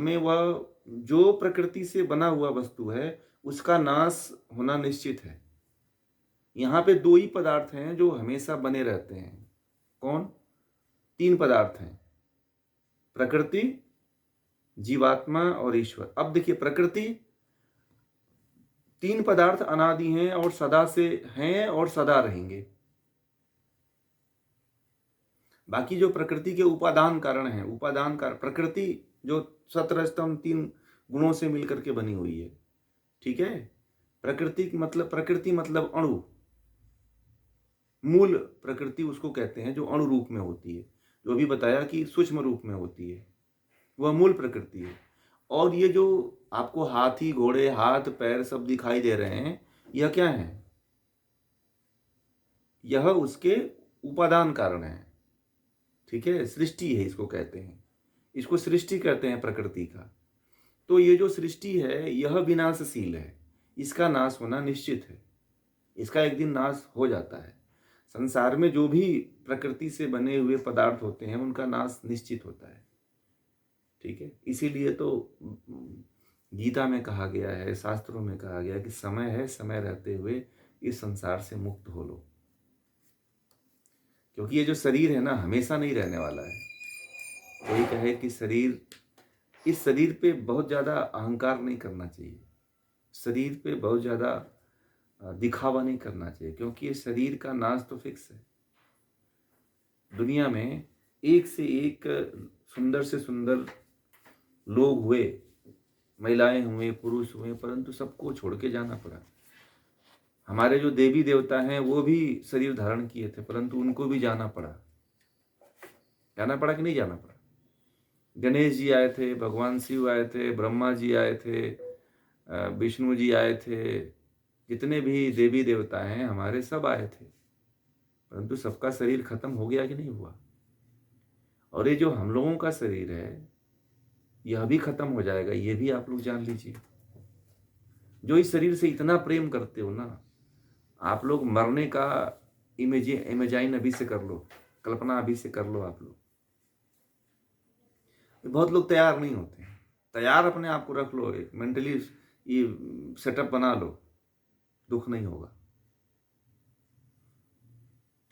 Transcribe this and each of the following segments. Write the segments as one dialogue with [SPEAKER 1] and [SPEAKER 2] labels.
[SPEAKER 1] में वह जो प्रकृति से बना हुआ वस्तु है, उसका नाश होना निश्चित है। यहाँ पे 2 ही पदार्थ हैं जो हमेशा बने रहते हैं। कौन? 3 पदार्थ हैं, प्रकृति, जीवात्मा और ईश्वर। अब देखिए, प्रकृति, 3 पदार्थ अनादि हैं और सदा से हैं और सदा रहेंगे। बाकी जो प्रकृति के उपादान कारण हैं, उपादान कारण प्रकृति जो सतरजतम 3 गुणों से मिलकर के बनी हुई है, ठीक है? प्रकृति मतलब अणु, मूल प्रकृति उसको कहते हैं जो अणु रूप में होती है। जो अभी बताया कि सूक्ष्म रूप में होती है, वह मूल प्रकृति है। और ये जो आपको हाथी, घोड़े, हाथ, पैर सब दिखाई दे रहे हैं, यह क्या है? यह उसके उपादान कारण है, ठीक है? सृष्टि है इसको कहते हैं। इसको सृष्टि कहते हैं प्रकृति का। तो ये जो सृष्टि है, यह विनाशशील है। इसका नाश होना निश्चित है। इसका एक दिन नाश हो जाता है। संसार में जो भी प्रकृति से बने हुए पदार्थ होते हैं, उनका नाश निश्चित होता है, ठीक है? इसीलिए तो गीता में कहा गया है, शास्त्रों में कहा गया है कि समय है, समय रहते हुए इस संसार से मुक्त हो लो। क्योंकि ये जो शरीर है ना, हमेशा नहीं रहने वाला है। कोई कहे कि इस शरीर पे बहुत ज़्यादा अहंकार नहीं करना चाहिए, शरीर पे बहुत ज़्यादा दिखावा नहीं करना चाहिए, क्योंकि ये शरीर का नाश तो फिक्स है। दुनिया में एक से एक सुंदर से सुंदर लोग हुए, महिलाएं हुए, पुरुष हुए, परंतु सबको छोड़ के जाना पड़ा। हमारे जो देवी देवता हैं वो भी शरीर धारण किए थे, परंतु उनको भी जाना पड़ा। जाना पड़ा कि नहीं जाना पड़ा? गणेश जी आए थे, भगवान शिव आए थे, ब्रह्मा जी आए थे, विष्णु जी आए थे, जितने भी देवी देवता हैं हमारे, सब आए थे, परंतु सबका शरीर खत्म हो गया कि नहीं हुआ? और ये जो हम लोगों का शरीर है, यह भी खत्म हो जाएगा, ये भी आप लोग जान लीजिए। जो इस शरीर से इतना प्रेम करते हो ना, आप लोग मरने का इमेजाइन अभी से कर लो, कल्पना अभी से कर लो आप लोग। बहुत लोग तैयार नहीं होते हैं। तैयार अपने आप को रख लो, एक मेंटली ये सेटअप बना लो, दुख नहीं होगा,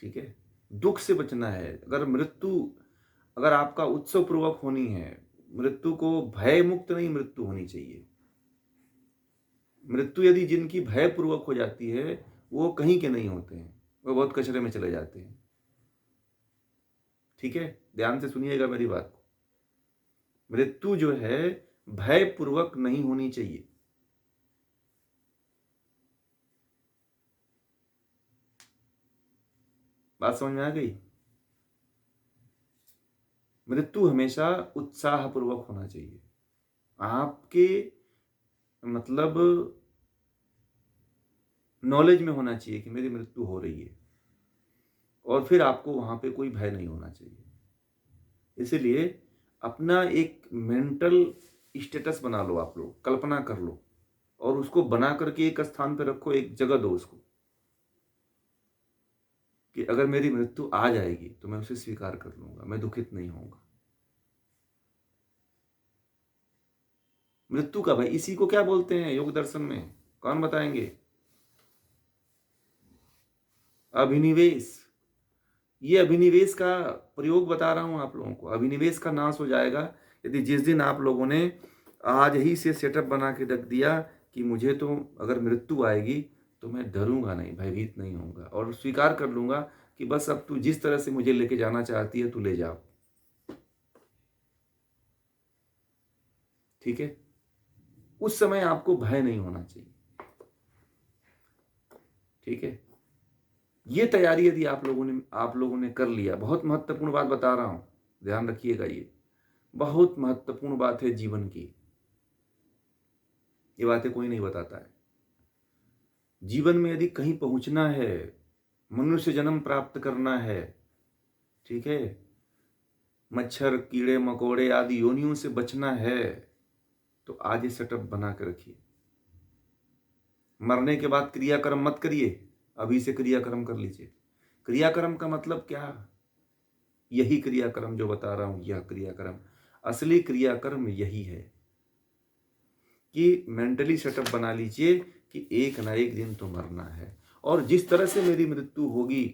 [SPEAKER 1] ठीक है? दुख से बचना है। अगर आपका उत्सव पूर्वक होनी है, मृत्यु को भय मुक्त नहीं मृत्यु होनी चाहिए। मृत्यु यदि जिनकी भय पूर्वक हो जाती है, वो कहीं के नहीं होते हैं, वो बहुत कचरे में चले जाते हैं, ठीक है? ध्यान से सुनिएगा मेरी बात को। मृत्यु जो है भय पूर्वक नहीं होनी चाहिए। बात समझ में आ गई? मृत्यु हमेशा उत्साह पूर्वक होना चाहिए। आपके मतलब नॉलेज में होना चाहिए कि मेरी मृत्यु हो रही है, और फिर आपको वहां पे कोई भय नहीं होना चाहिए। इसलिए अपना एक मेंटल स्टेटस बना लो, आप लोग कल्पना कर लो, और उसको बना करके एक स्थान पे रखो, एक जगह दो उसको, कि अगर मेरी मृत्यु आ जाएगी तो मैं उसे स्वीकार कर लूंगा, मैं दुखित नहीं होऊंगा। मृत्यु का भय, इसी को क्या बोलते हैं योग दर्शन में? कौन बताएंगे? अभिनिवेश। ये अभिनिवेश का प्रयोग बता रहा हूं आप लोगों को। अभिनिवेश का नाश हो जाएगा यदि जिस दिन आप लोगों ने आज ही से सेटअप बना के रख दिया कि मुझे तो अगर मृत्यु आएगी तो मैं डरूंगा नहीं, भयभीत नहीं होऊंगा, और स्वीकार कर लूंगा कि बस अब तू जिस तरह से मुझे लेके जाना चाहती है तू ले जाओ, ठीक है? उस समय आपको भय नहीं होना चाहिए, ठीक है? ये तैयारी यदि आप लोगों ने कर लिया, बहुत महत्वपूर्ण बात बता रहा हूं, ध्यान रखिएगा, ये बहुत महत्वपूर्ण बात है जीवन की। ये बातें कोई नहीं बताता है। जीवन में यदि कहीं पहुंचना है, मनुष्य जन्म प्राप्त करना है, ठीक है, मच्छर, कीड़े मकोड़े आदि योनियों से बचना है, तो आज ये सेटअप बना के रखिए। मरने के बाद क्रियाकर्म मत करिए, अभी से क्रियाकर्म कर लीजिए। क्रियाकर्म का मतलब क्या? यही क्रियाकर्म जो बता रहा हूं, यह क्रियाकर्म, असली क्रियाकर्म यही है। कि मेंटली सेटअप बना लीजिए कि एक ना एक दिन तो मरना है, और जिस तरह से मेरी मृत्यु होगी,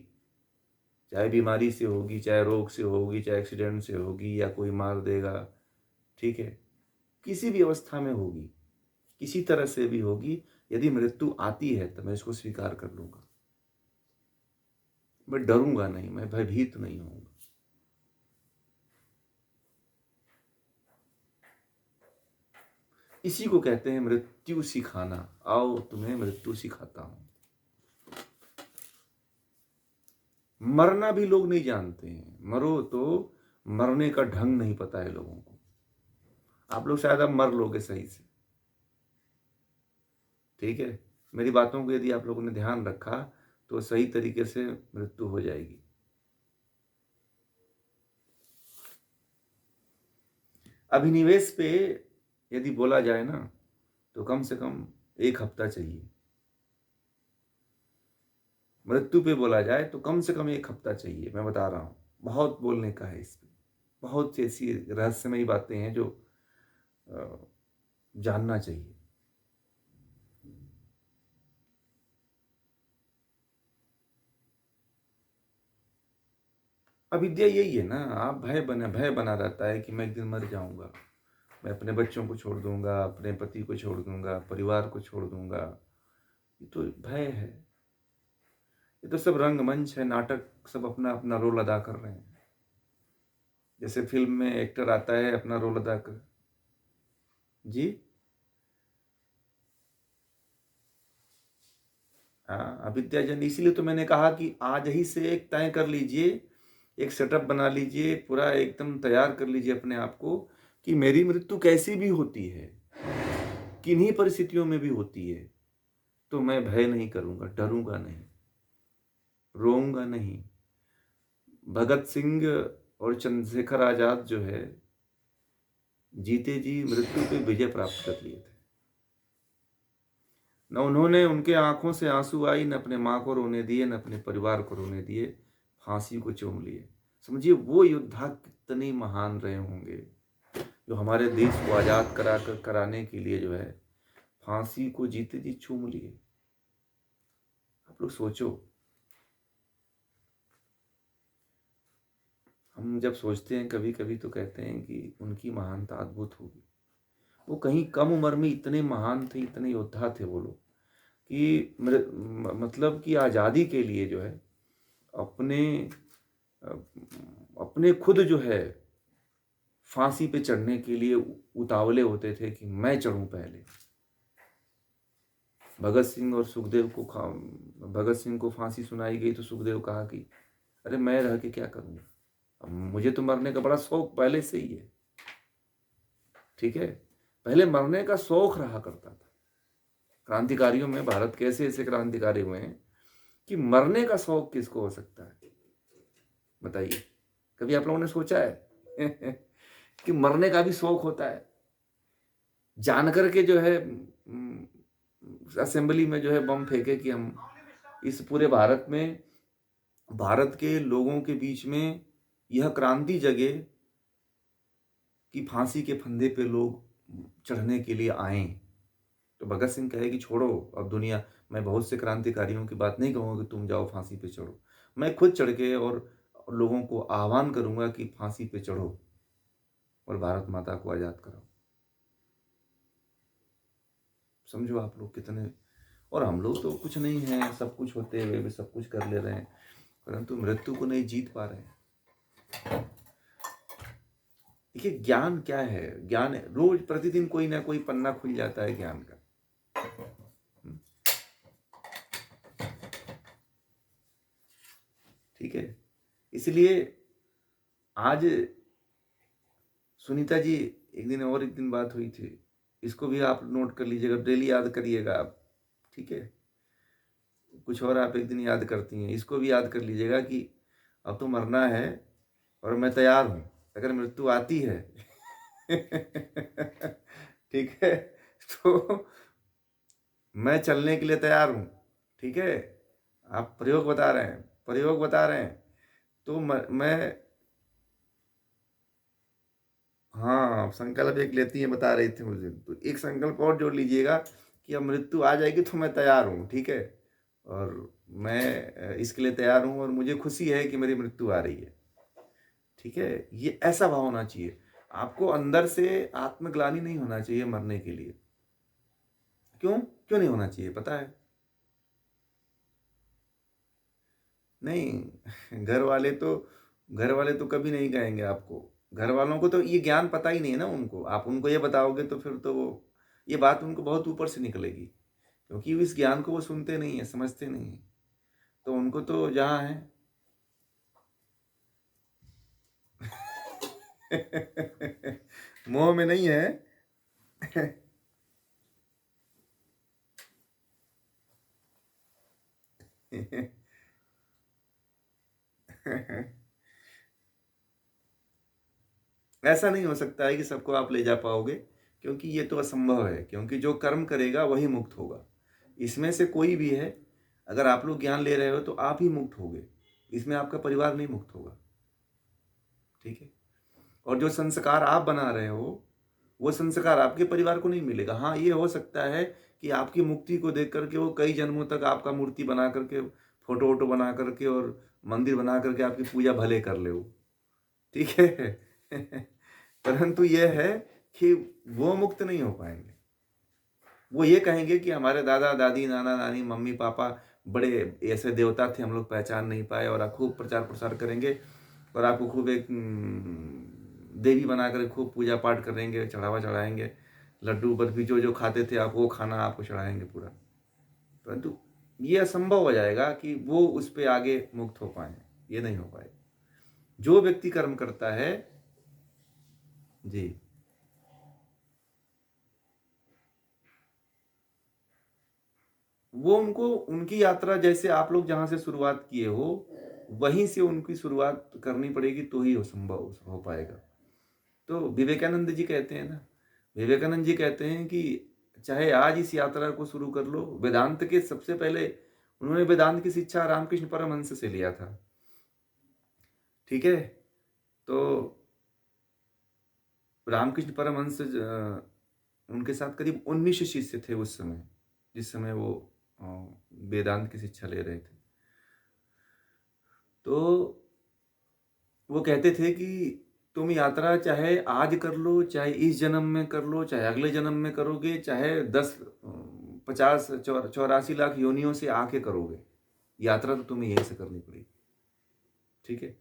[SPEAKER 1] चाहे बीमारी से होगी, चाहे रोग से होगी, चाहे एक्सीडेंट से होगी, या कोई मार देगा, ठीक है, किसी भी अवस्था में होगी, किसी तरह से भी होगी, यदि मृत्यु आती है तो मैं इसको स्वीकार कर लूंगा। मैं डरूंगा नहीं, मैं भयभीत नहीं होऊंगा। इसी को कहते हैं मृत्यु सिखाना। आओ तुम्हें मृत्यु सिखाता हूं। मरना भी लोग नहीं जानते हैं, मरो तो मरने का ढंग नहीं पता है लोगों को। आप लोग शायद अब मर लोगे सही से, ठीक है। मेरी बातों को यदि आप लोगों ने ध्यान रखा तो सही तरीके से मृत्यु हो जाएगी। अभिनिवेश पे यदि बोला जाए ना तो कम से कम 1 हफ्ता चाहिए। मृत्यु पे बोला जाए तो कम से कम 1 हफ्ता चाहिए। मैं बता रहा हूँ, बहुत बोलने का है इस पे। बहुत सी ऐसी रहस्यमयी बातें हैं जो जानना चाहिए। अविद्या यही है ना, आप भय बना रहता है कि मैं एक दिन मर जाऊंगा, मैं अपने बच्चों को छोड़ दूंगा, अपने पति को छोड़ दूंगा, परिवार को छोड़ दूंगा। ये तो भय है। ये तो सब रंगमंच है, नाटक, सब अपना अपना रोल अदा कर रहे हैं। जैसे फिल्म में एक्टर आता है, अपना रोल अदा कर। जी हाँ, अविद्या जन, इसीलिए तो मैंने कहा कि आज ही से एक तय कर लीजिए, एक सेटअप बना लीजिए, पूरा एकदम तैयार कर लीजिए अपने आप को कि मेरी मृत्यु कैसी भी होती है, किन्हीं परिस्थितियों में भी होती है, तो मैं भय नहीं करूंगा, डरूंगा नहीं, रोऊंगा नहीं। भगत सिंह और चंद्रशेखर आजाद जो है, जीते जी मृत्यु पे विजय प्राप्त कर लिए थे। न उन्होंने, उनके आंखों से आंसू आई, न अपने माँ को रोने दिए, न अपने परिवार को रोने दिए, फांसी को चूम लिए। समझिए वो योद्धा कितने महान रहे होंगे, जो हमारे देश को आजाद कराने के लिए जो है फांसी को जीते जी चूम लिए। आप लोग सोचो, हम जब सोचते हैं कभी कभी तो कहते हैं कि उनकी महानता अद्भुत होगी। वो कहीं कम उम्र में इतने महान थे, इतने योद्धा थे वो लोग कि मतलब कि आज़ादी के लिए जो है अपने अपने खुद जो है फांसी पे चढ़ने के लिए उतावले होते थे कि मैं चढ़ूं पहले। भगत सिंह को फांसी सुनाई गई तो सुखदेव कहा कि अरे मैं रह के क्या करूंगा, अब मुझे तो मरने का बड़ा शौक पहले से ही है, ठीक है। पहले मरने का शौक रहा करता था। क्रांतिकारियों में भारत के ऐसे ऐसे क्रांतिकारी हुए हैं कि मरने का शौक किसको हो सकता है, बताइए। कभी आप लोगों ने सोचा है कि मरने का भी शौक होता है? जानकर के जो है असेंबली में जो है बम फेंके कि हम इस पूरे भारत में, भारत के लोगों के बीच में यह क्रांति जगे कि फांसी के फंदे पे लोग चढ़ने के लिए आए। तो भगत सिंह कहे कि छोड़ो अब दुनिया, मैं बहुत से क्रांतिकारियों की बात नहीं कहूँगा कि तुम जाओ फांसी पे चढ़ो, मैं खुद चढ़ के और लोगों को आह्वान करूंगा कि फांसी पे चढ़ो और भारत माता को आजाद कराओ। समझो आप लोग कितने, और हम लोग तो कुछ नहीं है, सब कुछ होते हुए भी सब कुछ कर ले रहे हैं, परंतु मृत्यु को नहीं जीत पा रहे हैं। देखिए ज्ञान क्या है, ज्ञान रोज प्रतिदिन कोई ना कोई पन्ना खुल जाता है ज्ञान का। ठीक है, इसलिए आज सुनीता जी, एक दिन बात हुई थी, इसको भी आप नोट कर लीजिएगा, डेली याद करिएगा आप, ठीक है। कुछ और आप एक दिन याद करती हैं, इसको भी याद कर लीजिएगा कि अब तो मरना है और मैं तैयार हूं अगर मृत्यु आती है ठीक है, तो मैं चलने के लिए तैयार हूं, ठीक है। आप प्रयोग बता रहे हैं, तो मैं हाँ, संकल्प एक लेती हैं, बता रही थी मुझे। तो एक संकल्प और जोड़ लीजिएगा कि अब मृत्यु आ जाएगी तो मैं तैयार हूँ, ठीक है? और मैं इसके लिए तैयार हूँ और मुझे खुशी है कि मेरी मृत्यु आ रही है, ठीक है? ये ऐसा भाव होना चाहिए। आपको अंदर से आत्मग्लानि नहीं होना चाहिए मरने के लिए। क्यों? क्यों नहीं होना चाहिए पता है? नहीं, घर वाले तो कभी नहीं कहेंगे आपको। घर वालों को तो ये ज्ञान पता ही नहीं है ना उनको। आप उनको ये बताओगे तो फिर तो वो ये बात उनको बहुत ऊपर से निकलेगी, क्योंकि इस ज्ञान को वो सुनते नहीं है, समझते नहीं है। तो उनको तो जहाँ है मोह में नहीं है। ऐसा नहीं हो सकता है कि सबको आप ले जा पाओगे, क्योंकि ये तो असंभव है। क्योंकि जो कर्म करेगा वही मुक्त होगा। इसमें से कोई भी है, अगर आप लोग ज्ञान ले रहे हो तो आप ही मुक्त होगे। इसमें आपका परिवार नहीं मुक्त होगा, ठीक है? और जो संस्कार आप बना रहे हो, वो संस्कार आपके परिवार को नहीं मिलेगा। हाँ, ये हो सकता है कि आपकी मुक्ति को देख करके वो कई जन्मों तक आपका मूर्ति बना करके, फोटो वोटो बना करके और मंदिर बना करके आपकी पूजा भले कर ले वो, ठीक है? परंतु ये है कि वो मुक्त नहीं हो पाएंगे। वो ये कहेंगे कि हमारे दादा दादी, नाना नानी, मम्मी पापा बड़े ऐसे देवता थे, हम लोग पहचान नहीं पाए, और आप खूब प्रचार प्रसार करेंगे और आपको खूब एक देवी बना कर खूब पूजा पाठ करेंगे, चढ़ावा चढ़ाएंगे, लड्डू बर्फी जो जो खाते थे आप वो खाना आपको चढ़ाएंगे पूरा। परंतु ये असंभव हो जाएगा कि वो उस पर आगे मुक्त हो पाए। ये नहीं हो पाए। जो व्यक्ति कर्म करता है, जी, वो उनको उनकी यात्रा जैसे आप लोग जहां से शुरुआत किए हो वहीं से उनकी शुरुआत करनी पड़ेगी, तो ही वो संभव हो पाएगा। तो विवेकानंद जी कहते हैं ना, विवेकानंद जी कहते हैं कि चाहे आज इस यात्रा को शुरू कर लो। वेदांत के सबसे पहले उन्होंने वेदांत की शिक्षा रामकृष्ण परमहंस से लिया था, ठीक है? तो रामकृष्ण परमहंस उनके साथ करीब 19 शिष्य थे उस समय, जिस समय वो अ, वेदांत की शिक्षा ले रहे थे। तो वो कहते थे कि तुम यात्रा चाहे आज कर लो, चाहे इस जन्म में कर लो, चाहे अगले जन्म में करोगे, चाहे 10 50 84 लाख योनियों से आके करोगे, यात्रा तो तुम्हें यहीं से करनी पड़ेगी, ठीक है?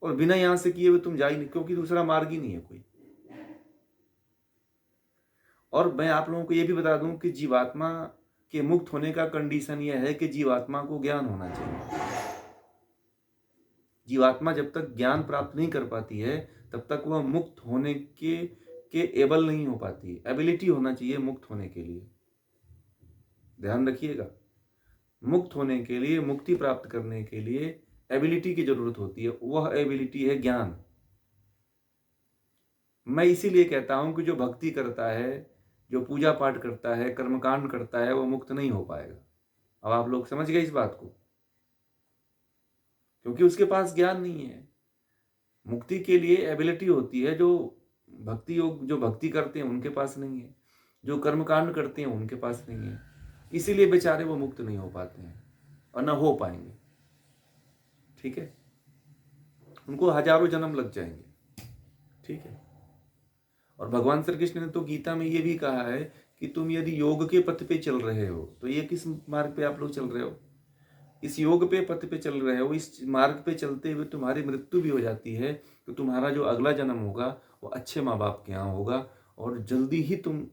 [SPEAKER 1] और बिना यहां से किए हुए तुम जा ही नहीं, क्योंकि दूसरा मार्ग ही नहीं है कोई। और मैं आप लोगों को यह भी बता दूं कि जीवात्मा के मुक्त होने का कंडीशन यह है कि जीवात्मा को ज्ञान होना चाहिए। जीवात्मा जब तक ज्ञान प्राप्त नहीं कर पाती है तब तक वह मुक्त होने के एबल नहीं हो पाती। एबिलिटी होना चाहिए मुक्त होने के लिए, ध्यान रखिएगा। मुक्त होने के लिए, मुक्ति प्राप्त करने के लिए एबिलिटी की जरूरत होती है। वह एबिलिटी है ज्ञान। मैं इसीलिए कहता हूं कि जो भक्ति करता है, जो पूजा पाठ करता है, कर्मकांड करता है, वह मुक्त नहीं हो पाएगा। अब आप लोग समझ गए इस बात को, क्योंकि उसके पास ज्ञान नहीं है। मुक्ति के लिए एबिलिटी होती है, जो भक्ति योग जो भक्ति करते हैं उनके पास नहीं है, जो कर्मकांड करते हैं उनके पास नहीं है। इसीलिए बेचारे वो मुक्त नहीं हो पाते हैं और ना हो पाएंगे, ठीक है? उनको हजारों जन्म लग जाएंगे, ठीक है? और भगवान श्री कृष्ण ने तो गीता में ये भी कहा है कि तुम यदि योग के पथ पे चल रहे हो, तो ये किस मार्ग पे आप लोग चल रहे हो? इस योग पे पथ पे चल रहे हो। इस मार्ग पे चलते हुए तुम्हारी मृत्यु भी हो जाती है, तो तुम्हारा जो अगला जन्म होगा वो अच्छे माँ बाप के यहाँ होगा, और जल्दी ही तुम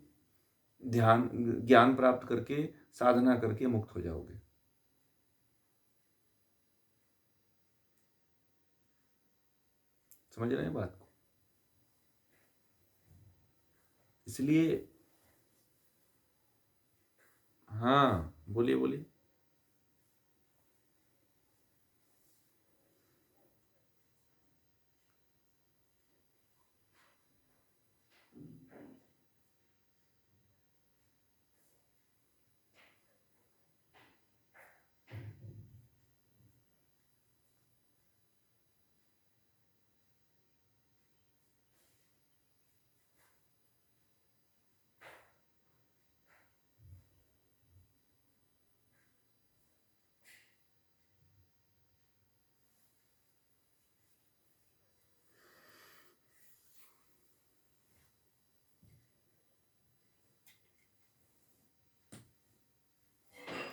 [SPEAKER 1] ध्यान ज्ञान प्राप्त करके साधना करके मुक्त हो जाओगे। समझ रहे हैं बात को? इसलिए हाँ, बोलिए बोलिए।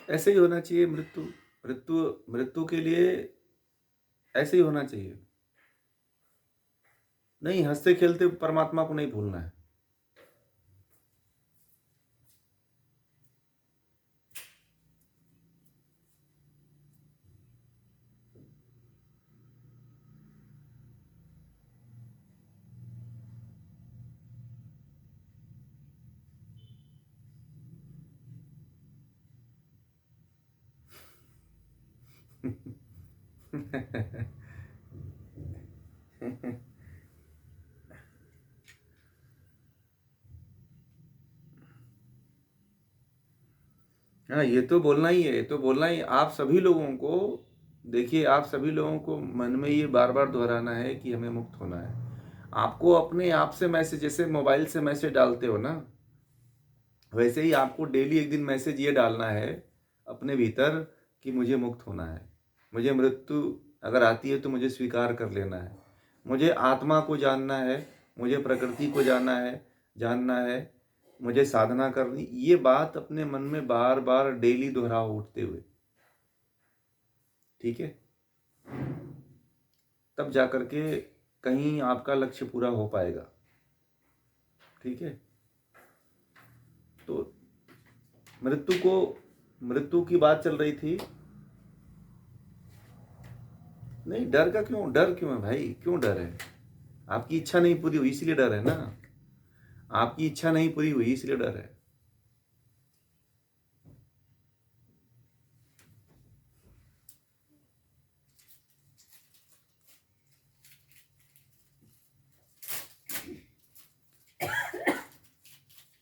[SPEAKER 1] ऐसे ही होना चाहिए। मृत्यु मृत्यु मृत्यु के लिए ऐसे ही होना चाहिए। नहीं, हंसते खेलते परमात्मा को नहीं भूलना है। हाँ, ये तो बोलना ही है, ये तो बोलना ही। आप सभी लोगों को, देखिए, आप सभी लोगों को मन में ये बार बार दोहराना है कि हमें मुक्त होना है। आपको अपने आप से मैसेज, जैसे मोबाइल से मैसेज डालते हो ना, वैसे ही आपको डेली एक दिन मैसेज ये डालना है अपने भीतर कि मुझे मुक्त होना है। मुझे मृत्यु अगर आती है तो मुझे स्वीकार कर लेना है। मुझे आत्मा को जानना है, मुझे प्रकृति को जानना है, मुझे साधना करनी। ये बात अपने मन में बार बार डेली दोहराओ उठते हुए, ठीक है? तब जाकर के कहीं आपका लक्ष्य पूरा हो पाएगा, ठीक है? तो मृत्यु की बात चल रही थी। नहीं, डर क्यों है भाई? क्यों डर है? आपकी इच्छा नहीं पूरी हुई इसलिए डर है ना। आपकी इच्छा नहीं पूरी हुई इसलिए डर है।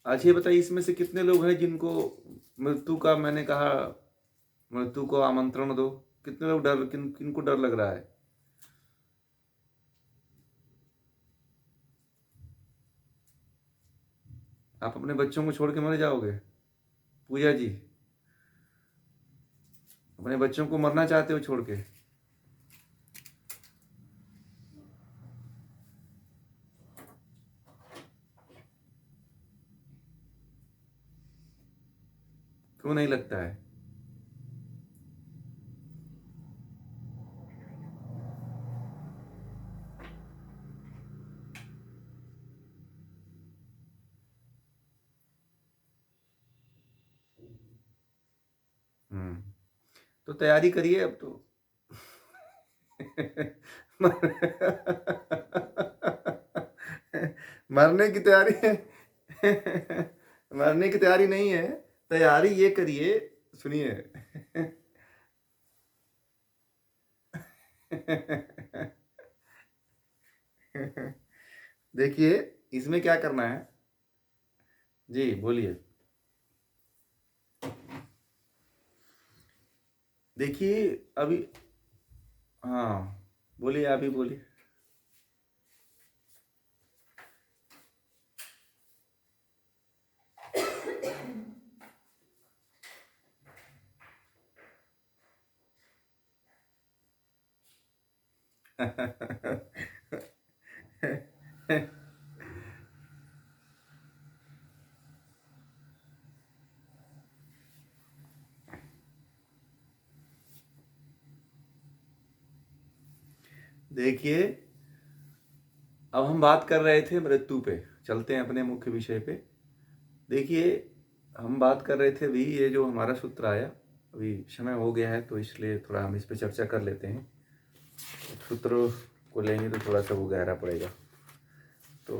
[SPEAKER 1] अच्छा, ये बताइए, इसमें से कितने लोग हैं जिनको मृत्यु का, मैंने कहा मृत्यु को आमंत्रण दो, कितने लोग किनको डर लग रहा है? आप अपने बच्चों को छोड़ के मर जाओगे? पूजा जी, अपने बच्चों को मरना चाहते हो छोड़ के? क्यों नहीं लगता है? हम्म। तो तैयारी करिए अब तो। मरने की तैयारी है। मरने की तैयारी नहीं है। तैयारी ये करिए, सुनिए। देखिए, इसमें क्या करना है। जी बोलिए। देखिए अभी, हाँ बोलिए, अभी बोलिए। देखिए, अब हम बात कर रहे थे मृत्यु पे, चलते हैं अपने मुख्य विषय पे। देखिए, हम बात कर रहे थे अभी, ये जो हमारा सूत्र आया, अभी समय हो गया है तो इसलिए थोड़ा हम इस पे चर्चा कर लेते हैं। सूत्र को लेंगे तो थोड़ा सा वो गहरा पड़ेगा। तो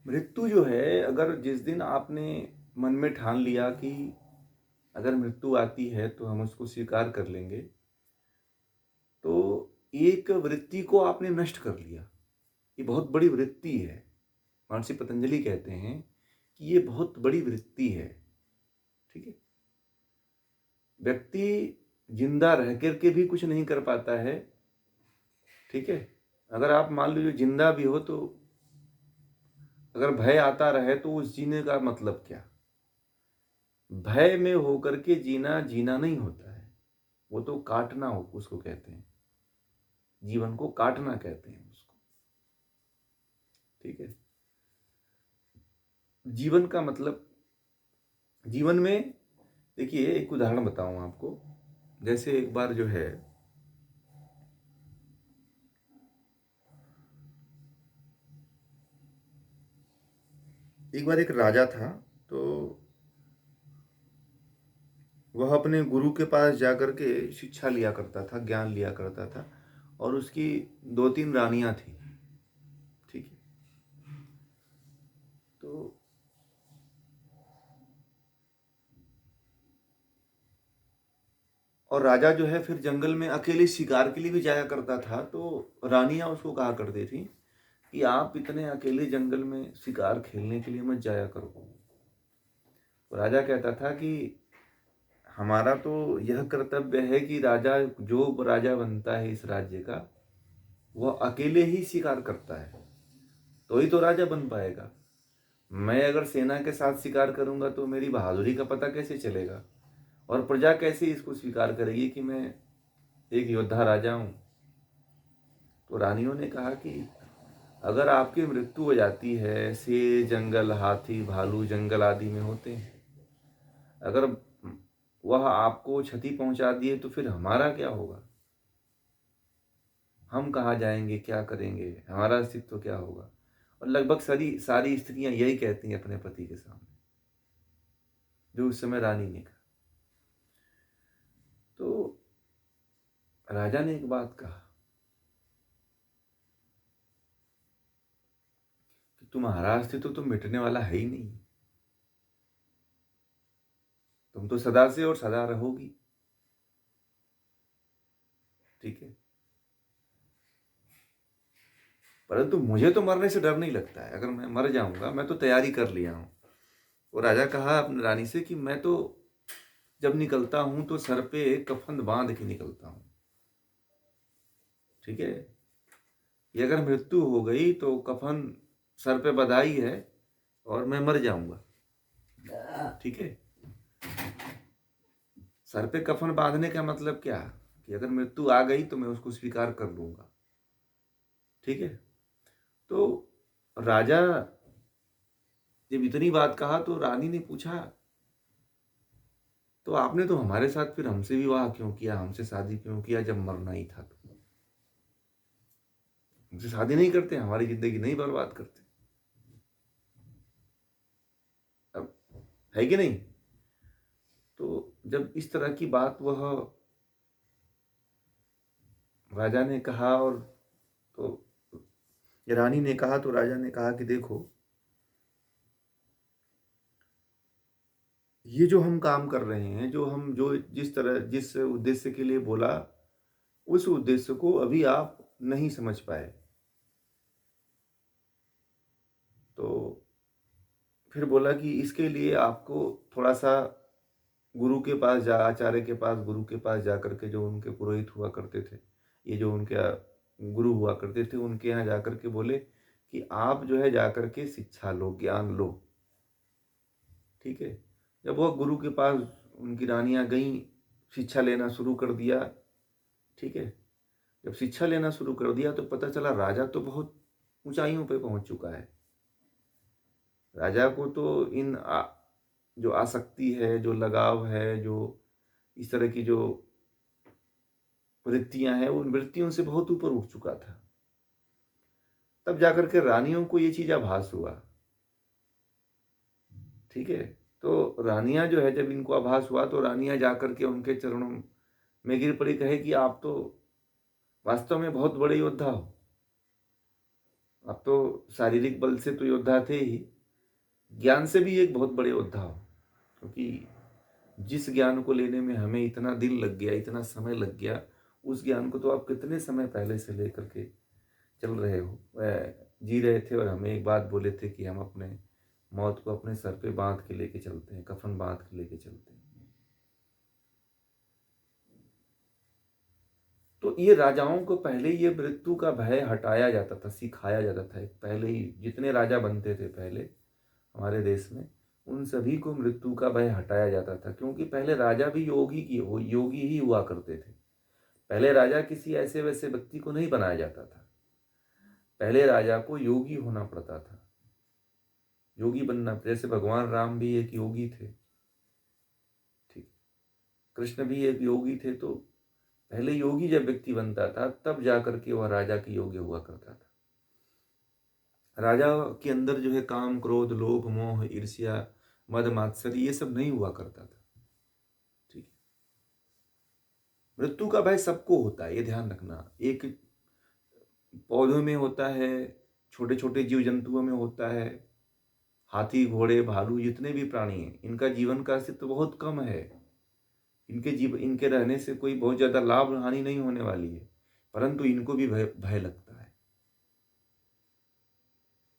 [SPEAKER 1] मृत्यु जो है, अगर जिस दिन आपने मन में ठान लिया कि अगर मृत्यु आती है तो हम उसको स्वीकार कर लेंगे, तो एक वृत्ति को आपने नष्ट कर लिया। ये बहुत बड़ी वृत्ति है। महर्षि पतंजलि कहते हैं कि ये बहुत बड़ी वृत्ति है, ठीक है? व्यक्ति जिंदा रह करके भी कुछ नहीं कर पाता है, ठीक है? अगर आप मान लीजिए जिंदा भी हो तो अगर भय आता रहे तो उस जीने का मतलब क्या? भय में होकर के जीना जीना नहीं होता है, वो तो काटना हो उसको कहते हैं। जीवन को काटना कहते हैं उसको, ठीक है? जीवन का मतलब, जीवन में देखिए, एक उदाहरण बताऊं आपको। जैसे एक बार जो है, एक बार एक राजा था। तो वह अपने गुरु के पास जाकर के शिक्षा लिया करता था, ज्ञान लिया करता था। और उसकी दो तीन रानियां थी। ठीक है। तो और राजा जो है फिर जंगल में अकेले शिकार के लिए भी जाया करता था। तो रानियां उसको कहा करती थी कि आप इतने अकेले जंगल में शिकार खेलने के लिए मत जाया करो। तो राजा कहता था कि हमारा तो यह कर्तव्य है कि राजा, जो राजा बनता है इस राज्य का, वह अकेले ही शिकार करता है, तो ही तो राजा बन पाएगा। मैं अगर सेना के साथ शिकार करूंगा तो मेरी बहादुरी का पता कैसे चलेगा, और प्रजा कैसे इसको स्वीकार करेगी कि मैं एक योद्धा राजा हूं। तो रानियों ने कहा कि अगर आपकी मृत्यु हो जाती है, शेर जंगल, हाथी भालू जंगल आदि में होते हैं, अगर वह आपको क्षति पहुंचा दिए तो फिर हमारा क्या होगा? हम कहाँ जाएंगे, क्या करेंगे, हमारा अस्तित्व क्या होगा? और लगभग सारी सारी स्त्रियां यही कहती हैं अपने पति के सामने, जो उस समय रानी ने कहा। तो राजा ने एक बात कहा कि तुम्हारा अस्तित्व तो मिटने वाला है ही नहीं, तुम तो सदा से और सदा रहोगी। ठीक है, परंतु मुझे तो मरने से डर नहीं लगता है। अगर मैं मर जाऊंगा, मैं तो तैयारी कर लिया हूं। वो राजा कहा अपनी रानी से कि मैं तो जब निकलता हूं तो सर पे एक कफन बांध के निकलता हूं। ठीक है, ये अगर मृत्यु हो गई तो कफन सर पे बधाई है और मैं मर जाऊंगा। ठीक है, सर पे कफन बांधने का मतलब क्या, कि अगर मृत्यु आ गई तो मैं उसको स्वीकार कर लूंगा। ठीक है। तो राजा जब इतनी बात कहा तो रानी ने पूछा, तो आपने तो हमारे साथ फिर हमसे विवाह क्यों किया, हमसे शादी क्यों किया जब मरना ही था? तो हमसे शादी नहीं करते, हमारी जिंदगी नहीं बर्बाद करते? अब है कि नहीं? तो जब इस तरह की बात वह राजा ने कहा, और तो रानी ने कहा, तो राजा ने कहा कि देखो, ये जो हम काम कर रहे हैं, जो जिस तरह जिस उद्देश्य के लिए बोला, उस उद्देश्य को अभी आप नहीं समझ पाए। तो फिर बोला कि इसके लिए आपको थोड़ा सा गुरु के पास जा आचार्य के पास, गुरु के पास जा करके, जो उनके पुरोहित हुआ करते थे, ये जो उनके गुरु हुआ करते थे, उनके यहाँ जा करके बोले कि आप जो है जा करके शिक्षा लो, ज्ञान लो। ठीक है। जब वह गुरु के पास, उनकी रानियां गईं, शिक्षा लेना शुरू कर दिया। ठीक है। जब शिक्षा लेना शुरू कर दिया तो पता चला राजा तो बहुत ऊंचाइयों पे पहुंच चुका है। राजा को तो जो आसक्ति है, जो लगाव है, जो इस तरह की जो वृत्तियां हैं, उन वृत्तियों से बहुत ऊपर उठ चुका था। तब जाकर के रानियों को ये चीज आभास हुआ। ठीक है। तो रानियां जो है, जब इनको आभास हुआ तो रानियां जाकर के उनके चरणों में गिर पड़ी, कहे कि आप तो वास्तव में बहुत बड़े योद्धा हो। आप तो शारीरिक बल से तो योद्धा थे ही, ज्ञान से भी एक बहुत बड़े योद्धा हो। क्योंकि जिस ज्ञान को लेने में हमें इतना दिन लग गया, इतना समय लग गया, उस ज्ञान को तो आप कितने समय पहले से लेकर के चल रहे हो, जी रहे थे। और हमें एक बात बोले थे कि हम अपने मौत को अपने सर पे बांध के लेके चलते हैं, कफन बांध के लेके चलते हैं। तो ये राजाओं को पहले ये मृत्यु का भय हटाया जाता था, सिखाया जाता था। पहले ही जितने राजा बनते थे पहले हमारे देश में, उन सभी को मृत्यु का भय हटाया जाता था। क्योंकि पहले राजा भी योगी ही हुआ करते थे। पहले राजा किसी ऐसे वैसे व्यक्ति को नहीं बनाया जाता था। पहले राजा को योगी होना पड़ता था, योगी बनना। जैसे भगवान राम भी एक योगी थे। ठीक। कृष्ण भी एक योगी थे, तो पहले योगी जब व्यक्ति बनता था तब जाकर के वह राजा के योग्य हुआ करता था। राजा के अंदर जो है काम, क्रोध, लोभ, मोह, ईर्ष्या, मद, मात्सर्य ये सब नहीं हुआ करता था। ठीक है। मृत्यु का भय सबको होता है, ये ध्यान रखना। एक पौधों में होता है, छोटे छोटे जीव जंतुओं में होता है, हाथी, घोड़े, भालू, जितने भी प्राणी हैं, इनका जीवन का अस्तित्व बहुत कम है। इनके रहने से कोई बहुत ज्यादा लाभ हानि नहीं होने वाली है, परंतु इनको भी भय भय लगता है।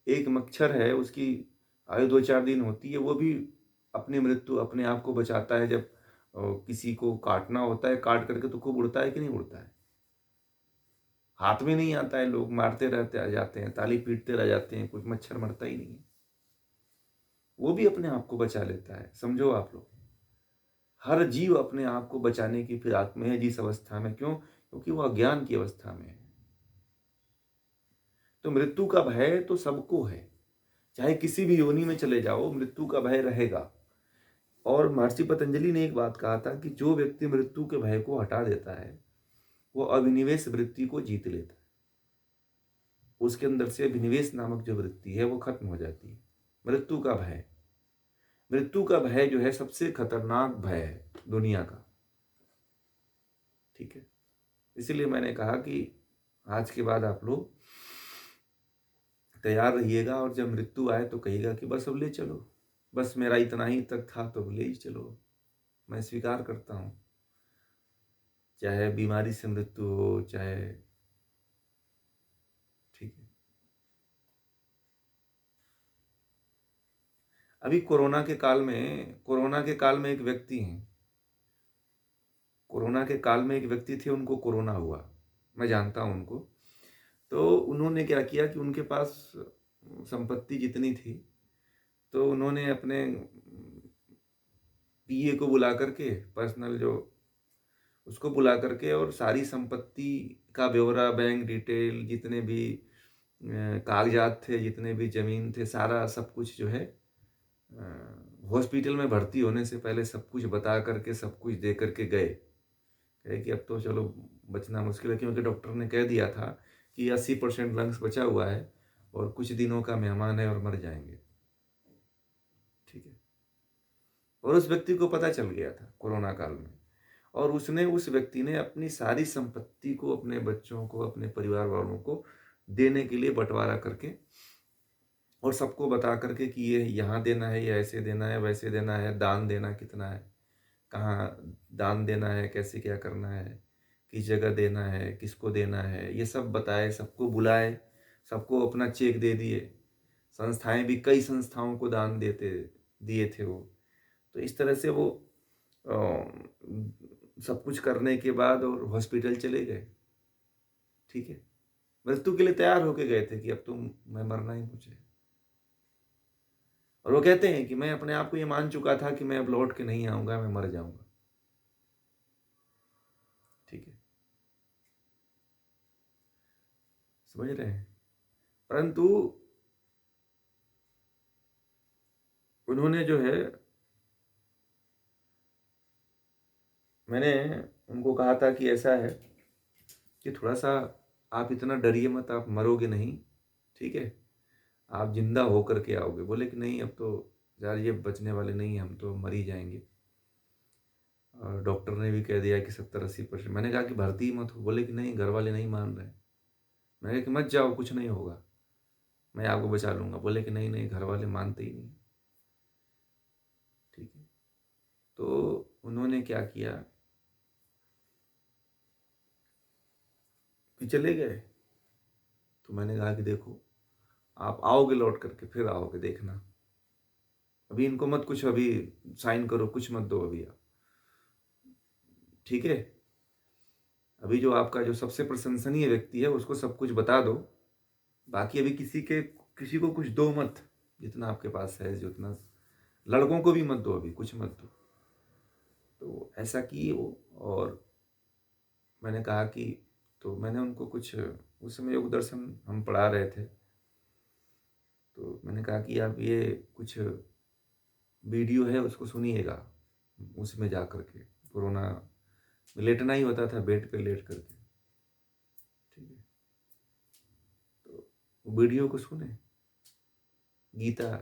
[SPEAKER 1] एक मच्छर है, उसकी आयु 2-4 दिन होती है, वो भी अपनी मृत्यु अपने आप को बचाता है। जब किसी को काटना होता है, काट करके तो खूब उड़ता है कि नहीं उड़ता है, हाथ में नहीं आता है, लोग मारते रहते आ जाते हैं, ताली पीटते रह जाते हैं, कुछ मच्छर मरता ही नहीं है। वो भी अपने आप को बचा लेता है। समझो आप लोग, हर जीव अपने आप को बचाने की फिराक में है, जिस अवस्था में। क्यों? क्योंकि वो अज्ञान की अवस्था में है। तो मृत्यु का भय तो सबको है, चाहे किसी भी योनि में चले जाओ, मृत्यु का भय रहेगा। और महर्षि पतंजलि ने एक बात कहा था कि जो व्यक्ति मृत्यु के भय को हटा देता है, वो अभिनिवेश वृत्ति को जीत लेता है। उसके अंदर से अभिनिवेश नामक जो वृत्ति है वो खत्म हो जाती है। मृत्यु का भय, मृत्यु का भय जो है सबसे खतरनाक भय है दुनिया का। ठीक है। इसीलिए मैंने कहा कि आज के बाद आप लोग तैयार रहिएगा, और जब मृत्यु आए तो कहिएगा कि बस अब ले चलो, बस मेरा इतना ही तक था तो ले ही चलो, मैं स्वीकार करता हूँ। चाहे बीमारी से मृत्यु हो, चाहे, ठीक है। अभी कोरोना के काल में एक व्यक्ति हैं, कोरोना के काल में एक व्यक्ति थे, उनको कोरोना हुआ, मैं जानता हूँ उनको। तो उन्होंने क्या किया कि उनके पास संपत्ति जितनी थी, तो उन्होंने अपने पीए को बुला करके, पर्सनल जो, उसको बुला करके, और सारी संपत्ति का ब्यौरा, बैंक डिटेल, जितने भी कागजात थे, जितने भी जमीन थे, सारा सब कुछ जो है हॉस्पिटल में भर्ती होने से पहले सब कुछ बता करके, सब कुछ दे करके गए। कहे कि अब तो चलो बचना मुश्किल है, क्योंकि डॉक्टर ने कह दिया था कि 80% लंग्स बचा हुआ है और कुछ दिनों का मेहमान है और मर जाएंगे। ठीक है। और उस व्यक्ति को पता चल गया था कोरोना काल में, और उस व्यक्ति ने अपनी सारी संपत्ति को अपने बच्चों को, अपने परिवार वालों को देने के लिए बंटवारा करके, और सबको बता करके कि ये यहाँ देना है, ये ऐसे देना है, वैसे देना है, दान देना कितना है, कहाँ दान देना है, कैसे क्या करना है, किस जगह देना है, किसको देना है, ये सब बताए, सबको बुलाए, सबको अपना चेक दे दिए। संस्थाएं भी, कई संस्थाओं को दान देते दिए थे वो। तो इस तरह से वो सब कुछ करने के बाद और हॉस्पिटल चले गए। ठीक है। मृत्यु के लिए तैयार होके गए थे कि अब तो मैं मरना ही मुझे। और वो कहते हैं कि मैं अपने आप को ये मान चुका था कि मैं अब लौट के नहीं आऊंगा, मैं मर जाऊंगा। ठीक है। समझ रहे हैं? परंतु उन्होंने जो है, मैंने उनको कहा था कि ऐसा है कि थोड़ा सा आप इतना डरिए मत, आप मरोगे नहीं। ठीक है। आप जिंदा होकर के आओगे। बोले कि नहीं, अब तो यार ये बचने वाले नहीं, हम तो मर ही जाएंगे। और डॉक्टर ने भी कह दिया कि 70-80%। मैंने कहा कि भर्ती ही मत हो। बोले कि नहीं, घर वाले नहीं मान रहे। मैंने कहा कि मत जाओ, कुछ नहीं होगा, मैं आपको बचा लूंगा। बोले कि नहीं नहीं, घर वाले मानते ही नहीं। ठीक है। तो उन्होंने क्या किया कि चले गए। तो मैंने कहा कि देखो, आप आओगे लौट करके, फिर आओगे देखना, अभी इनको मत कुछ, अभी साइन करो, कुछ मत दो अभी आप। ठीक है। अभी जो आपका जो सबसे प्रशंसनीय व्यक्ति है उसको सब कुछ बता दो, बाकी अभी किसी को कुछ दो मत, जितना आपके पास है, जितना, लड़कों को भी मत दो, अभी कुछ मत दो। तो ऐसा किए वो। और मैंने कहा कि, तो मैंने उनको कुछ, उस समय योग दर्शन हम पढ़ा रहे थे, तो मैंने कहा कि आप ये कुछ वीडियो है उसको सुनिएगा, उसमें जा करके कोरोना में लेटना ही होता था बेड पे लेट करके। ठीक है, तो वीडियो को सुने गीता,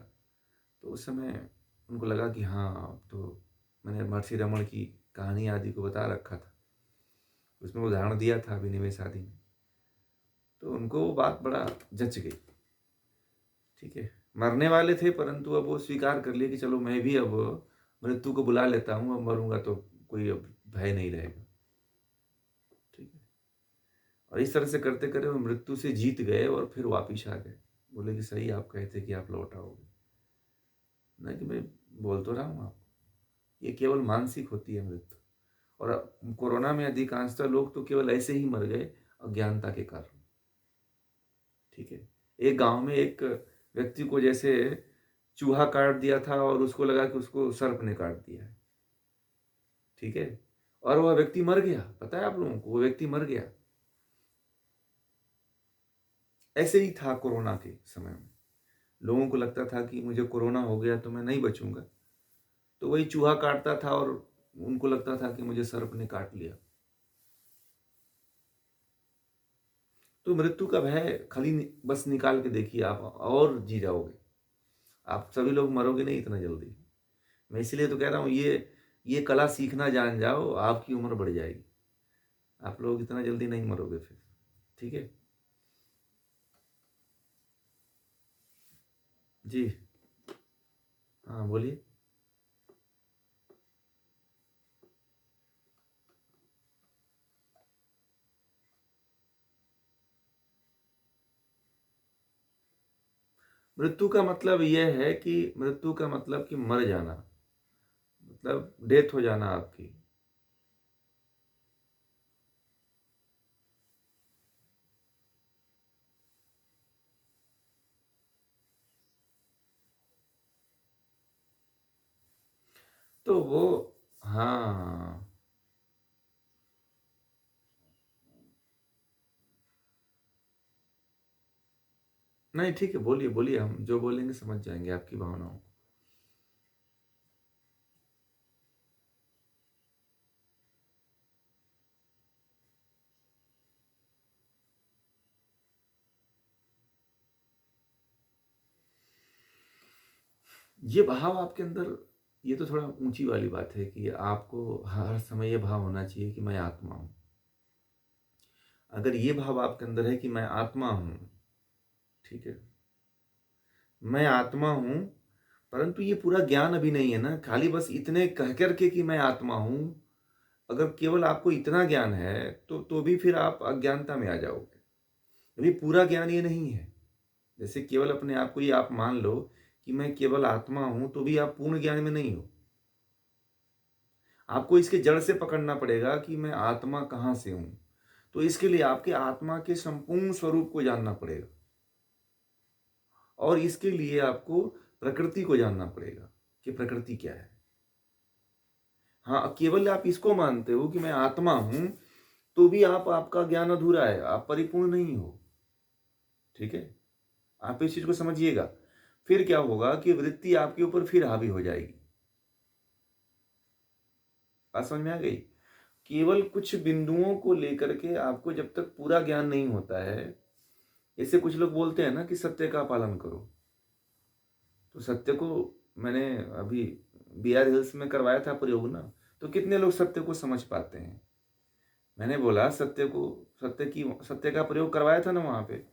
[SPEAKER 1] तो उस समय उनको लगा कि हाँ, अब तो मैंने महर्षि रमण की कहानी आदि को बता रखा था, उसमें उदाहरण दिया था अभिनिवेश आदि में, तो उनको वो बात बड़ा जच गई। ठीक है, मरने वाले थे परंतु अब वो स्वीकार कर लिए कि चलो मैं भी अब मृत्यु को बुला लेता हूँ, अब मरूंगा तो कोई अब भय नहीं रहेगा। ठीक है, और इस तरह से करते करते वो मृत्यु से जीत गए और फिर वापिस आ गए। बोले कि सही आप कहते कि आप लौट आओगे, ना कि मैं बोल तो रहा हूँ आपको, ये केवल मानसिक होती है मृत्यु। और कोरोना में अधिकांशतः लोग तो केवल ऐसे ही मर गए अज्ञानता के कारण। ठीक है, एक गांव में एक व्यक्ति को जैसे चूहा काट दिया था और उसको लगा कि उसको सर्प ने काट दिया है। ठीक है, और वह व्यक्ति मर गया, पता है आप लोगों को, वो व्यक्ति मर गया। ऐसे ही था कोरोना के समय में, लोगों को लगता था कि मुझे कोरोना हो गया तो मैं नहीं बचूंगा, तो वही चूहा काटता था और उनको लगता था कि मुझे सर्प ने काट लिया। तो मृत्यु का भय खाली बस निकाल के देखिए आप और जी जाओगे। आप सभी लोग मरोगे नहीं इतना जल्दी। मैं इसलिए तो कह रहा हूँ, ये कला सीखना जान जाओ, आपकी उम्र बढ़ जाएगी। आप लोग इतना जल्दी नहीं मरोगे फिर। ठीक है जी, हाँ बोलिए। मृत्यु का मतलब यह है कि मृत्यु का मतलब कि मर जाना, मतलब डेथ हो जाना आपकी। तो वो, हाँ, नहीं ठीक है, बोलिए बोलिए, हम जो बोलेंगे समझ जाएंगे आपकी भावनाओं को। ये भाव आपके अंदर, ये तो थोड़ा ऊंची वाली बात है कि आपको हर समय ये भाव होना चाहिए कि मैं आत्मा हूं। अगर ये भाव आपके अंदर है कि मैं आत्मा हूं, ठीक है, मैं आत्मा हूं, परंतु ये पूरा ज्ञान अभी नहीं है ना, खाली बस इतने कह करके कि मैं आत्मा हूं। अगर केवल आपको इतना ज्ञान है तो भी फिर आप अज्ञानता में आ जाओगे। अभी पूरा ज्ञान ये नहीं है। जैसे केवल अपने आप को ये आप मान लो कि मैं केवल आत्मा हूं, तो भी आप पूर्ण ज्ञान में नहीं हो। आपको इसके जड़ से पकड़ना पड़ेगा कि मैं आत्मा कहाँ से हूं। तो इसके लिए आपके आत्मा के संपूर्ण स्वरूप को जानना पड़ेगा, और इसके लिए आपको प्रकृति को जानना पड़ेगा कि प्रकृति क्या है। हाँ, केवल आप इसको मानते हो कि मैं आत्मा हूं, तो भी आपका ज्ञान अधूरा है, आप परिपूर्ण नहीं हो। ठीक है, आप इस चीज को समझिएगा। फिर क्या होगा कि वृत्ति आपके ऊपर फिर हावी हो जाएगी। बात समझ में आ गई? केवल कुछ बिंदुओं को लेकर के आपको जब तक पूरा ज्ञान नहीं होता है, जैसे कुछ लोग बोलते हैं ना कि सत्य का पालन करो, तो सत्य को, मैंने अभी BR हिल्स में करवाया था प्रयोग ना, तो कितने लोग सत्य को समझ पाते हैं? मैंने बोला सत्य का प्रयोग करवाया था ना वहां पे,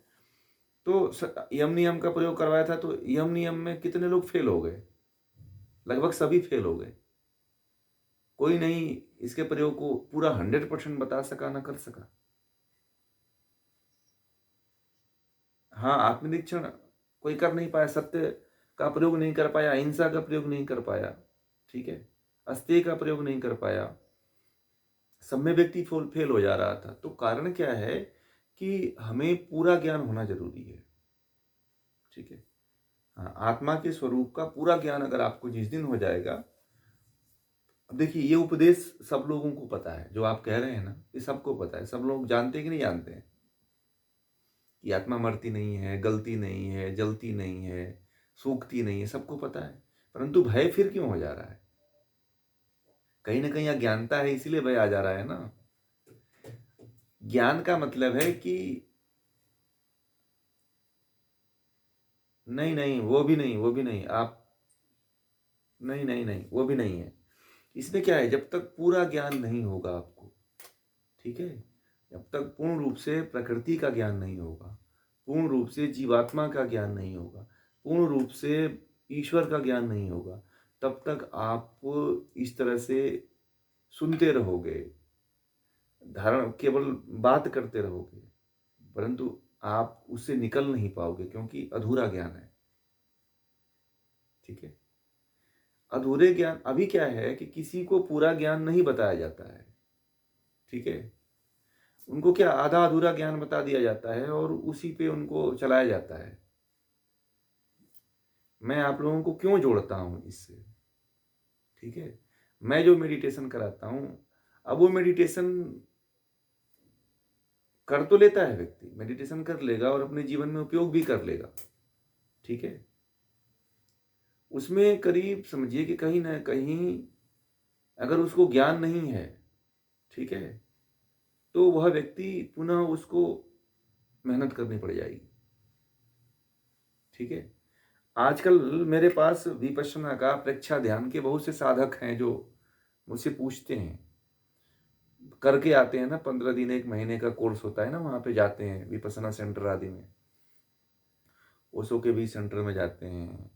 [SPEAKER 1] तो यम नियम का प्रयोग करवाया था, तो यम नियम में कितने लोग फेल हो गए? लगभग सभी फेल हो गए। कोई नहीं इसके प्रयोग को पूरा 100% बता सका, ना कर सका। हाँ, आत्मनिरीक्षण कोई कर नहीं पाया, सत्य का प्रयोग नहीं कर पाया, अहिंसा का प्रयोग नहीं कर पाया, ठीक है, अस्तेय का प्रयोग नहीं कर पाया, सब में व्यक्ति फेल हो जा रहा था। तो कारण क्या है कि हमें पूरा ज्ञान होना जरूरी है। ठीक है, हाँ, आत्मा के स्वरूप का पूरा ज्ञान अगर आपको जिस दिन हो जाएगा। अब देखिए, ये उपदेश सब लोगों को पता है, जो आप कह रहे हैं ना, ये सबको पता है। सब लोग जानते हैं कि नहीं जानते हैं कि आत्मा मरती नहीं है, गलती नहीं है, जलती नहीं है, सूखती नहीं है, सबको पता है। परंतु भय फिर क्यों हो जा रहा है? कहीं ना कहीं अज्ञानता है, इसीलिए भय आ जा रहा है ना। ज्ञान का मतलब है कि नहीं नहीं, वो भी नहीं, वो भी नहीं, आप नहीं नहीं नहीं, वो भी नहीं है। इसमें क्या है, जब तक पूरा ज्ञान नहीं होगा आपको, ठीक है, जब तक पूर्ण रूप से प्रकृति का ज्ञान नहीं होगा, पूर्ण रूप से जीवात्मा का ज्ञान नहीं होगा, पूर्ण रूप से ईश्वर का ज्ञान नहीं होगा, तब तक आप इस तरह से सुनते रहोगे, धारण केवल बात करते रहोगे, परंतु आप उससे निकल नहीं पाओगे, क्योंकि अधूरा ज्ञान है। ठीक है, अधूरे ज्ञान, अभी क्या है कि किसी को पूरा ज्ञान नहीं बताया जाता है। ठीक है, उनको क्या आधा अधूरा ज्ञान बता दिया जाता है और उसी पे उनको चलाया जाता है। मैं आप लोगों को क्यों जोड़ता हूं इससे, ठीक है, मैं जो मेडिटेशन कराता हूं, अब वो मेडिटेशन कर तो लेता है, व्यक्ति मेडिटेशन कर लेगा और अपने जीवन में उपयोग भी कर लेगा। ठीक है, उसमें करीब समझिए कि कहीं ना कहीं अगर उसको ज्ञान नहीं है, ठीक है, तो वह व्यक्ति पुनः उसको मेहनत करनी पड़ जाएगी। ठीक है, आजकल मेरे पास विपश्यना का प्रेक्षा ध्यान के बहुत से साधक हैं जो मुझसे पूछते हैं, करके आते हैं ना, 15 दिन 1 महीने का कोर्स होता है ना, वहां पे जाते हैं विपश्यना सेंटर आदि में, ओशो के भी सेंटर में जाते हैं,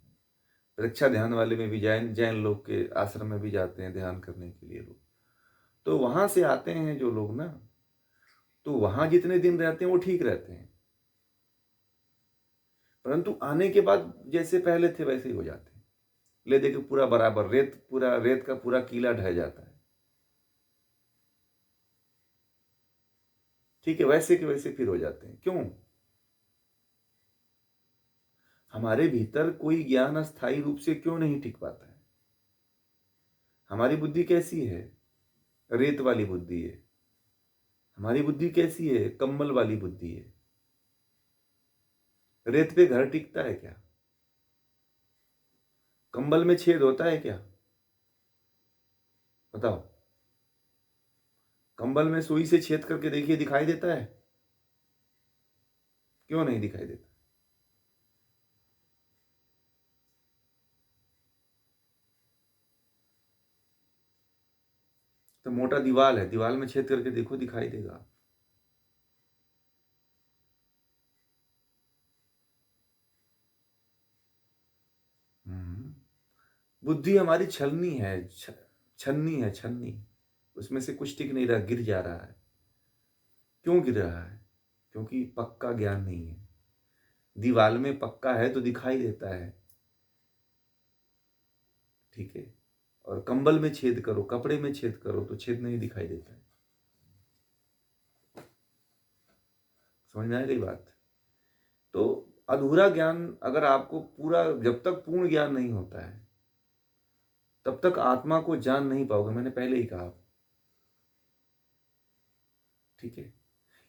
[SPEAKER 1] प्रेक्षा ध्यान वाले में भी, जैन जैन लोग के आश्रम में भी जाते हैं ध्यान करने के लिए लोग। तो वहां से आते हैं जो लोग ना, तो वहां जितने दिन रहते हैं वो ठीक रहते हैं, परंतु आने के बाद जैसे पहले थे वैसे ही हो जाते हैं। ले देखे पूरा बराबर रेत, पूरा रेत का पूरा कीला ढह जाता है। ठीक है, वैसे के वैसे फिर हो जाते हैं। क्यों? हमारे भीतर कोई ज्ञान अस्थायी रूप से क्यों नहीं टिक पाता है? हमारी बुद्धि कैसी है? रेत वाली बुद्धि है। हमारी बुद्धि कैसी है? कंबल वाली बुद्धि है। रेत पे घर टिकता है क्या? कंबल में छेद होता है क्या? बताओ, कंबल में सुई से छेद करके देखिए, दिखाई देता है? क्यों नहीं दिखाई देता? तो मोटा दीवाल है, दीवाल में छेद करके देखो, दिखाई देगा। हम्म। बुद्धि हमारी छलनी है, छन्नी है, छन्नी। उसमें से कुछ टिक नहीं रहा, गिर जा रहा है। क्यों गिर रहा है? क्योंकि पक्का ज्ञान नहीं है। दीवाल में पक्का है तो दिखाई देता है, ठीक है, और कंबल में छेद करो, कपड़े में छेद करो तो छेद नहीं दिखाई देता है। समझ में आ गई बात? तो अधूरा ज्ञान, अगर आपको पूरा, जब तक पूर्ण ज्ञान नहीं होता है तब तक आत्मा को जान नहीं पाओगे, मैंने पहले ही कहा। ठीक है,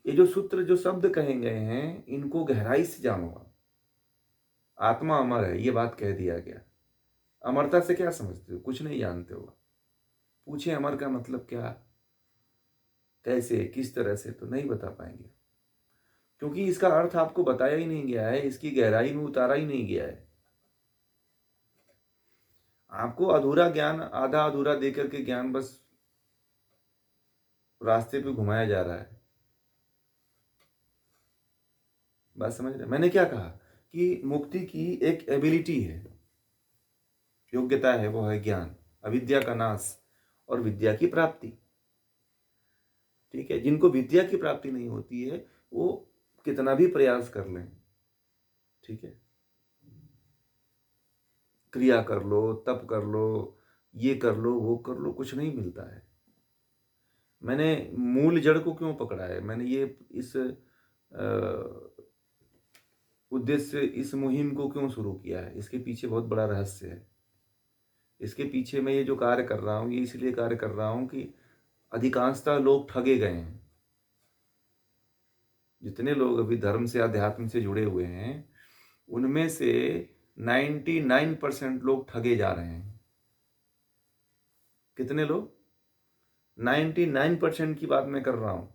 [SPEAKER 1] ये जो सूत्र, जो शब्द कहे गए हैं, इनको गहराई से जानो आप। आत्मा अमर है, ये बात कह दिया गया। अमरता से क्या समझते हो? कुछ नहीं जानते हो। पूछे अमर का मतलब क्या, कैसे, किस तरह से, तो नहीं बता पाएंगे, क्योंकि इसका अर्थ आपको बताया ही नहीं गया है, इसकी गहराई में उतारा ही नहीं गया है। आपको अधूरा ज्ञान, आधा अधूरा देकर के ज्ञान बस रास्ते पे घुमाया जा रहा है। बात समझ रहे? मैंने क्या कहा कि मुक्ति की एक एबिलिटी है, योग्यता है, वो है ज्ञान, अविद्या का नाश और विद्या की प्राप्ति। ठीक है, जिनको विद्या की प्राप्ति नहीं होती है वो कितना भी प्रयास कर लें, ठीक है, क्रिया कर लो, तप कर लो, ये कर लो, वो कर लो, कुछ नहीं मिलता है। मैंने मूल जड़ को क्यों पकड़ा है, मैंने ये इस उद्देश्य से इस मुहिम को क्यों शुरू किया है, इसके पीछे बहुत बड़ा रहस्य है। इसके पीछे मैं ये जो कार्य कर रहा हूँ, ये इसलिए कार्य कर रहा हूँ कि अधिकांशतः लोग ठगे गए हैं। जितने लोग अभी धर्म से, अध्यात्म से जुड़े हुए हैं, उनमें से 99% लोग ठगे जा रहे हैं। कितने लोग? 99% की बात मैं कर रहा हूँ।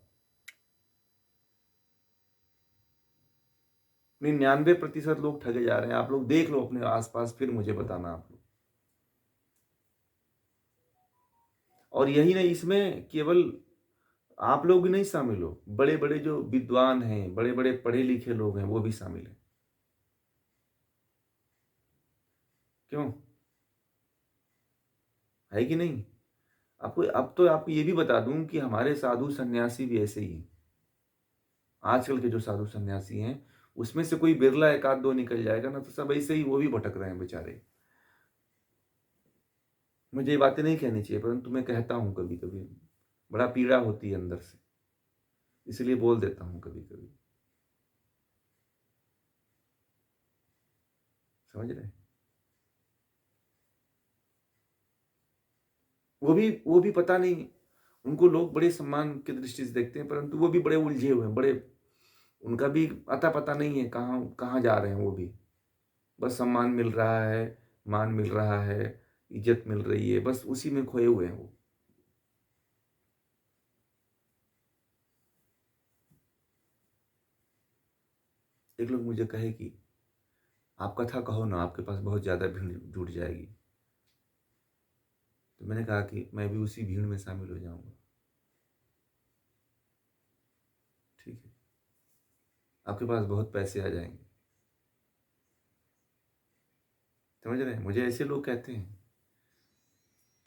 [SPEAKER 1] 99% लोग ठगे जा रहे हैं। आप लोग देख लो अपने आस-पास, फिर मुझे बताना आप लोग। और यही नहीं, इसमें केवल आप लोग ही नहीं शामिल हो, बड़े-बड़े जो विद्वान हैं, बड़े-बड़े पढ़े-लिखे लोग हैं, वो भी शामिल हैं। क्यों? है कि नहीं? आपको अब तो आपको ये भी बता दूँ कि हमारे साधु सन्यासी भी ऐसे ही हैं। आजकल के जो साधु सन्यासी हैं, उसमें से कोई बिरला 1 आध 2 निकल जाएगा ना, तो सब ऐसे ही वो भी भटक रहे हैं बेचारे। मुझे ये बातें नहीं कहनी चाहिए, परंतु मैं कहता हूँ कभी-कभी। बड़ा पीड़ा होती है अंदर से, इसलिए बोल देता हूँ कभी-कभी। समझ रहे हैं? वो भी पता नहीं, उनको लोग बड़े सम्मान की दृष्टि से देखते हैं, परंतु वो भी बड़े उलझे हुए हैं, बड़े, उनका भी अता-पता नहीं है कहाँ कहाँ जा रहे हैं वो भी। बस सम्मान मिल रहा है, मान मिल रहा है, इज़्ज़त मिल रही है, बस उसी में खोए हुए हैं वो। एक लोग मुझे कहे कि आप कथा कहो ना, आपके पास बहुत ज़्यादा भीड़ जुट जाएगी। तो मैंने कहा कि मैं भी उसी भीड़ में शामिल हो जाऊँगा। ठीक है? आपके पास बहुत पैसे आ जाएँगे। समझ रहे हैं? मुझे ऐसे लोग कहते हैं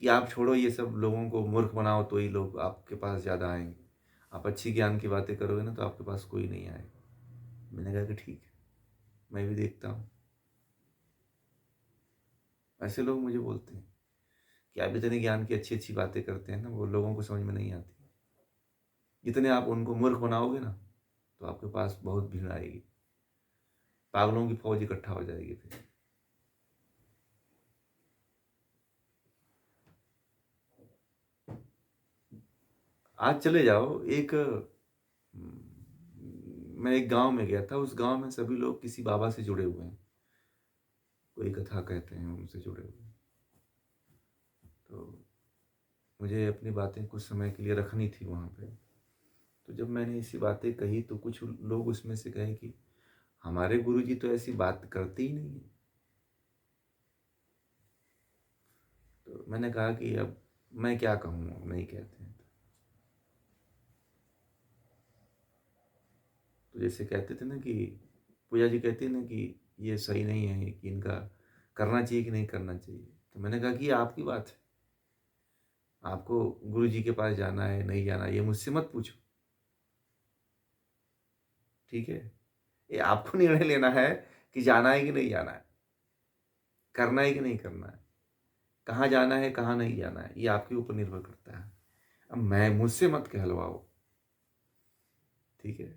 [SPEAKER 1] कि आप छोड़ो ये सब, लोगों को मूर्ख बनाओ तो ही लोग आपके पास ज़्यादा आएँगे। आप अच्छी ज्ञान की बातें करोगे ना, तो आपके पास कोई नहीं आएगा। मैंने कहा कि ठीक है, मैं भी देखता हूँ। ऐसे लोग मुझे बोलते हैं कि आप इतने ज्ञान की अच्छी-अच्छी बातें करते हैं ना, वो लोगों को समझ में नहीं आती। जितने आप उनको मूर्ख बनाओगे ना, तो आपके पास बहुत भीड़ आएगी। पागलों की फ़ौज इकट्ठा हो जाएगी फिर। आज चले जाओ, मैं एक गाँव में गया था, उस गाँव में सभी लोग किसी बाबा से जुड़े हुए हैं। कोई कथा कहते हैं, उनसे जुड़े हुए हैं। तो मुझे अपनी बातें कुछ समय के लिए रखनी थी वहाँ पे। तो जब मैंने ऐसी बातें कही, तो कुछ लोग उसमें से कहे कि हमारे गुरुजी तो ऐसी बात करते ही नहीं है। तो मैंने कहा कि अब मैं क्या कहूँ, अब नहीं कहते हैं। तो जैसे कहते थे ना कि पूजा जी कहती है ना कि ये सही नहीं है, कि इनका करना चाहिए कि नहीं करना चाहिए। तो मैंने कहा कि ये आपकी बात है। आपको गुरुजी के पास जाना है, नहीं जाना है, ये मुझसे मत पूछो। ठीक है? ये आपको निर्णय लेना है कि जाना है कि नहीं जाना है, करना है कि नहीं करना है, कहाँ जाना है, कहाँ नहीं जाना है, ये आपके ऊपर निर्भर करता है। अब मैं मुझसे मत कहलवाओ। ठीक है?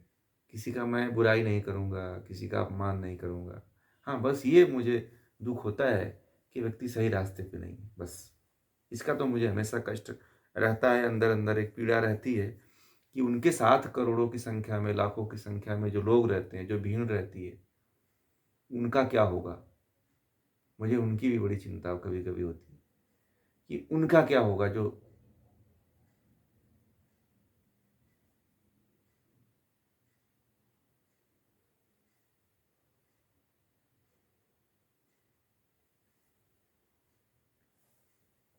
[SPEAKER 1] किसी का मैं बुराई नहीं करूँगा, किसी का अपमान नहीं करूँगा। हाँ, बस ये मुझे दुःख होता है कि व्यक्ति सही रास्ते पे नहीं है, बस। इसका तो मुझे हमेशा कष्ट रहता है, अंदर-अंदर एक पीड़ा रहती है कि उनके साथ करोड़ों की संख्या में, लाखों की संख्या में जो लोग रहते हैं, जो भीड़ रहती है, उनका क्या होगा? मुझे उनकी भी बड़ी चिंता कभी-कभी होती है कि उनका क्या होगा, जो